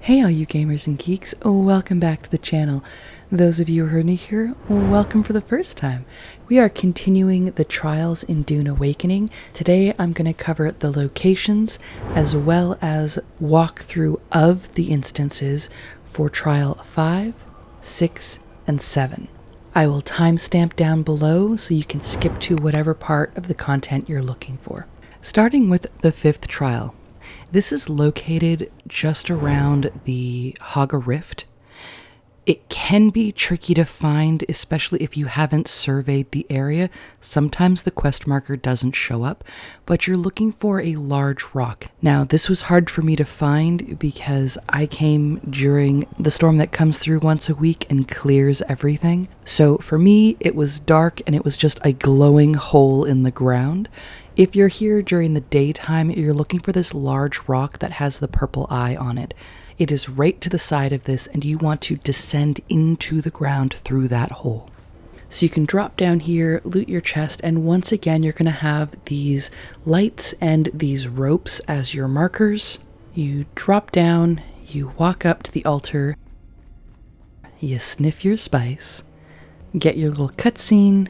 Hey all you gamers and geeks, welcome back to the channel. Those of you who are new here, welcome for the first time. We are continuing the trials in DUNE Awakening. Today I'm going to cover the locations as well as walkthrough of the instances for trial 5, 6, and 7. I will timestamp down below so you can skip to whatever part of the content you're looking for. Starting with the 5th trial. This is located just around the Haga Rift. It can be tricky to find, especially if you haven't surveyed the area. Sometimes the quest marker doesn't show up, but you're looking for a large rock. Now, this was hard for me to find because I came during the storm that comes through once a week and clears everything. So for me, it was dark and it was just a glowing hole in the ground. If you're here during the daytime, you're looking for this large rock that has the purple eye on it. It is right to the side of this, and you want to descend into the ground through that hole. So you can drop down here, loot your chest, and once again you're going to have these lights and these ropes as your markers. You drop down, you walk up to the altar, you sniff your spice, get your little cutscene,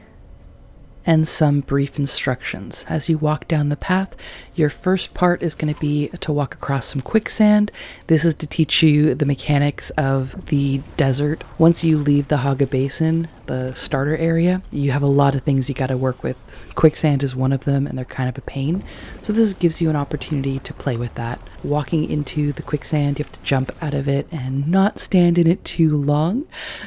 and some brief instructions. As you walk down the path, your first part is going to be to walk across some quicksand. This is to teach you the mechanics of the desert. Once you leave the Haga Basin, the starter area, you have a lot of things you got to work with. Quicksand is one of them, and they're kind of a pain. So this gives you an opportunity to play with that. Walking into the quicksand, you have to jump out of it and not stand in it too long.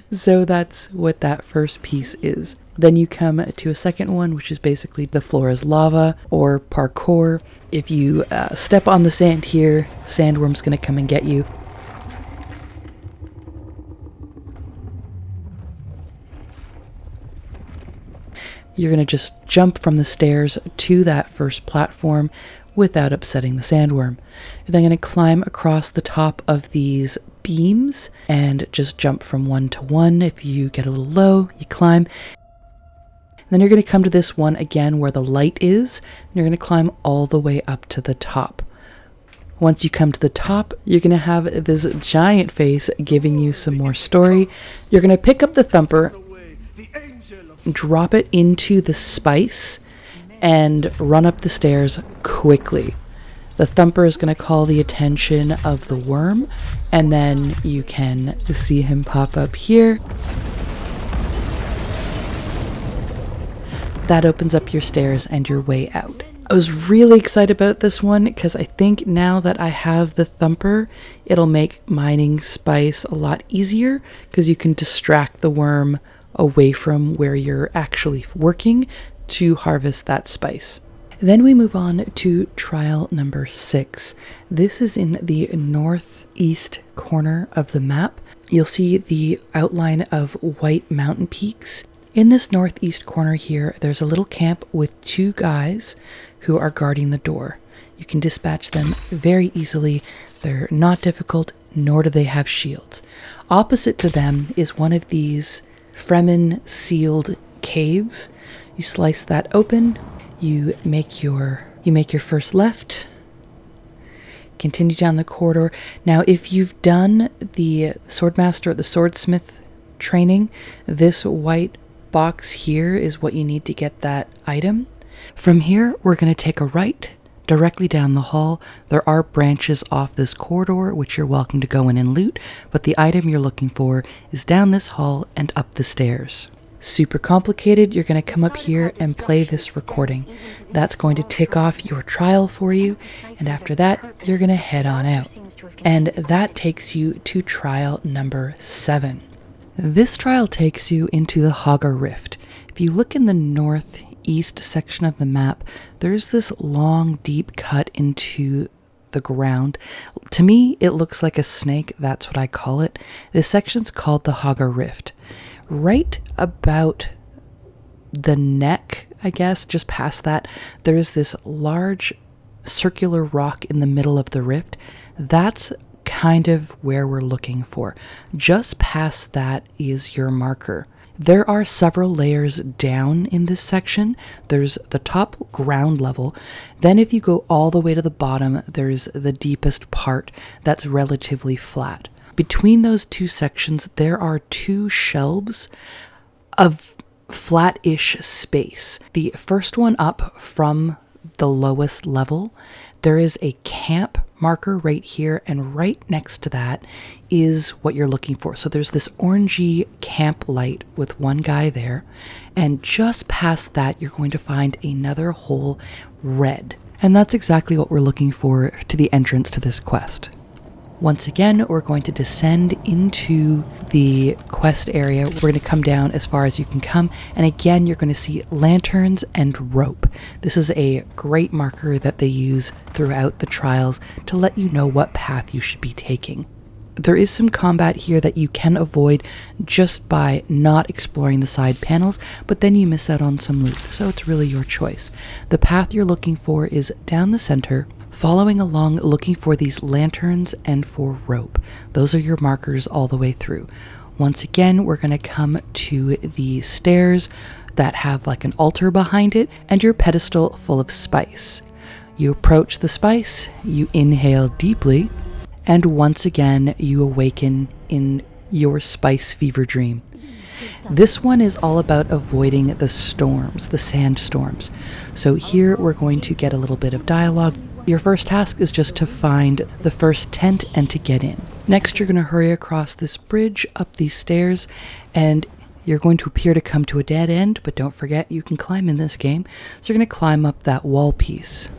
So that's what that first piece is. Then you come to a second one, which is basically the floor is lava or parkour. If you step on the sand here, sandworm's going to come and get you. You're going to just jump from the stairs to that first platform without upsetting the sandworm. You're then going to climb across the top of these beams and just jump from one to one. If you get a little low, you climb. Then you're going to come to this one again where the light is, and you're going to climb all the way up to the top. Once you come to the top, you're going to have this giant face giving you some more story. You're going to pick up the thumper, drop it into the spice, and run up the stairs quickly. The thumper is going to call the attention of the worm, and then you can see him pop up here. That opens up your stairs and your way out. I was really excited about this one because I think now that I have the thumper, it'll make mining spice a lot easier because you can distract the worm away from where you're actually working to harvest that spice. Then we move on to trial number 6. This is in the northeast corner of the map. You'll see the outline of white mountain peaks. In this northeast corner here, there's a little camp with 2 guys who are guarding the door. You can dispatch them very easily. They're not difficult, nor do they have shields. Opposite to them is one of these Fremen sealed caves. You slice that open, you make your first left, continue down the corridor. Now, if you've done the Swordmaster or the Swordsmith training, this white box here is what you need to get that item. From here, we're going to take a right directly down the hall. There are branches off this corridor, which you're welcome to go in and loot, but the item you're looking for is down this hall and up the stairs. Super complicated. You're going to come up here and play this recording. That's going to tick off your trial for you, and after that, you're going to head on out. And that takes you to trial number 7. This trial takes you into the Haga Rift. If you look in the northeast section of the map, there's this long, deep cut into the ground. To me, it looks like a snake. That's what I call it. This section's called the Haga Rift. Right about the neck, I guess, just past that, there is this large circular rock in the middle of the rift. That's kind of where we're looking for. Just past that is your marker. There are several layers down in this section. There's the top ground level. Then if you go all the way to the bottom, there's the deepest part that's relatively flat. Between those two sections, there are two shelves of flat-ish space. The first one up from the lowest level, there is a camp marker right here, and right next to that is what you're looking for. So there's this orangey camp light with one guy there, and just past that you're going to find another hole red. And that's exactly what we're looking for to the entrance to this quest. Once again, we're going to descend into the quest area. We're going to come down as far as you can come. And again, you're going to see lanterns and rope. This is a great marker that they use throughout the trials to let you know what path you should be taking. There is some combat here that you can avoid just by not exploring the side panels, but then you miss out on some loot, so it's really your choice. The path you're looking for is down the center, following along looking for these lanterns and for rope. Those are your markers all the way through. Once again, we're going to come to the stairs that have like an altar behind it and your pedestal full of spice. You approach the spice, you inhale deeply, and once again you awaken in your spice fever dream. This one is all about avoiding the storms, the sandstorms. So here we're going to get a little bit of dialogue. Your first task is just to find the first tent and to get in. Next, you're going to hurry across this bridge, up these stairs, and you're going to appear to come to a dead end, but don't forget you can climb in this game. So you're going to climb up that wall piece.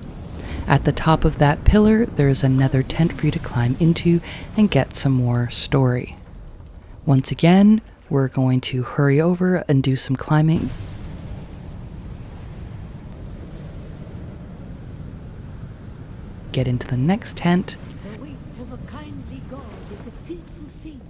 At the top of that pillar, there's another tent for you to climb into and get some more story. Once again, we're going to hurry over and do some climbing. Get into the next tent. The weight of a kindly God is a fearful thing.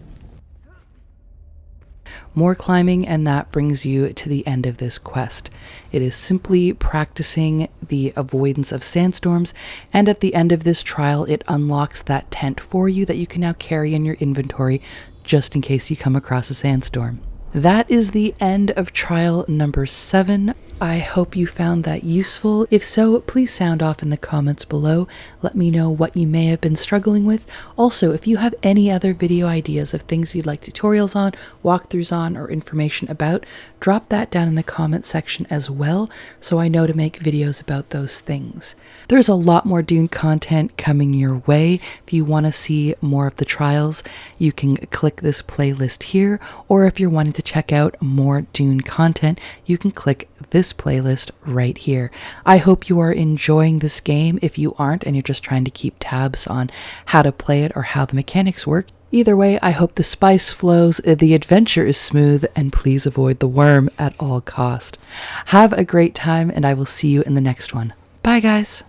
More climbing, and that brings you to the end of this quest. It is simply practicing the avoidance of sandstorms, and at the end of this trial, it unlocks that tent for you that you can now carry in your inventory just in case you come across a sandstorm. That is the end of trial number 7. I hope you found that useful. If so, please sound off in the comments below. Let me know what you may have been struggling with. Also, if you have any other video ideas of things you'd like tutorials on, walkthroughs on, or information about, drop that down in the comment section as well, so I know to make videos about those things. There's a lot more Dune content coming your way. If you want to see more of the trials, you can click this playlist here, or if you're wanting to check out more Dune content, you can click this playlist right here. I hope you are enjoying this game. If you aren't and you're just trying to keep tabs on how to play it or how the mechanics work, either way, I hope the spice flows, the adventure is smooth, and please avoid the worm at all cost. Have a great time, and I will see you in the next one. Bye, guys.